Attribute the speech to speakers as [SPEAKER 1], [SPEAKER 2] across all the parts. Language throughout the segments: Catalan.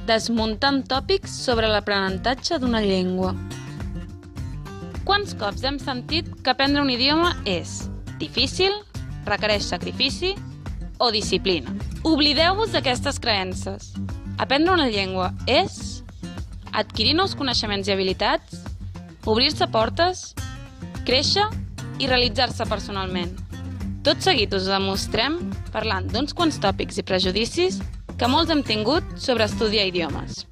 [SPEAKER 1] desmuntant tòpics sobre l'aprenentatge d'una llengua. Quants cops hem sentit que aprendre un idioma és difícil, requereix sacrifici o disciplina? Oblideu-vos d'aquestes creences. Aprendre una llengua és adquirir nous coneixements i habilitats, obrir-se portes, créixer i realitzar-se personalment. Tot seguit us ho demostrem parlant d'uns quants tòpics i prejudicis que molts hem tingut sobre estudiar idiomes.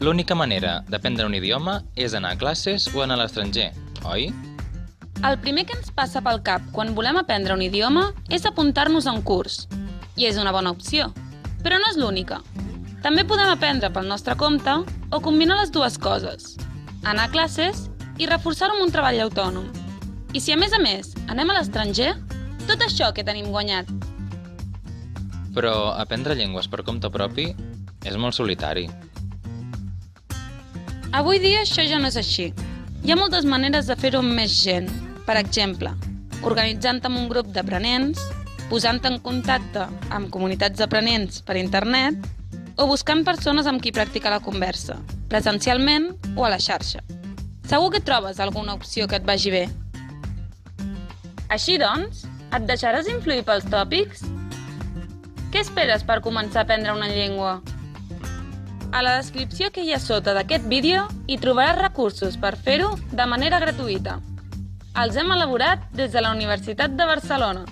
[SPEAKER 2] L'única manera d'aprendre un idioma és anar a classes o anar a l'estranger, oi?
[SPEAKER 1] El primer que ens passa pel cap quan volem aprendre un idioma és apuntar-nos a un curs. I és una bona opció, però no és l'única. També podem aprendre pel nostre compte o combinar les dues coses, anar a classes i reforçar-ho amb un treball autònom. I si a més anem a l'estranger, tot això que tenim guanyat.
[SPEAKER 2] Però aprendre llengües per compte propi és molt solitari.
[SPEAKER 1] Avui dia això ja no és així. Hi ha moltes maneres de fer-ho amb més gent. Per exemple, organitzant-te amb un grup d'aprenents, posant-te en contacte amb comunitats d'aprenents per internet o buscant persones amb qui practicar la conversa, presencialment o a la xarxa. Segur que trobes alguna opció que et vagi bé. Així doncs, et deixaràs influir pels tòpics? Què esperes per començar a aprendre una llengua? A la descripció que hi ha sota d'aquest vídeo hi trobaràs recursos per fer-ho de manera gratuïta. Els hem elaborat des de la Universitat de Barcelona.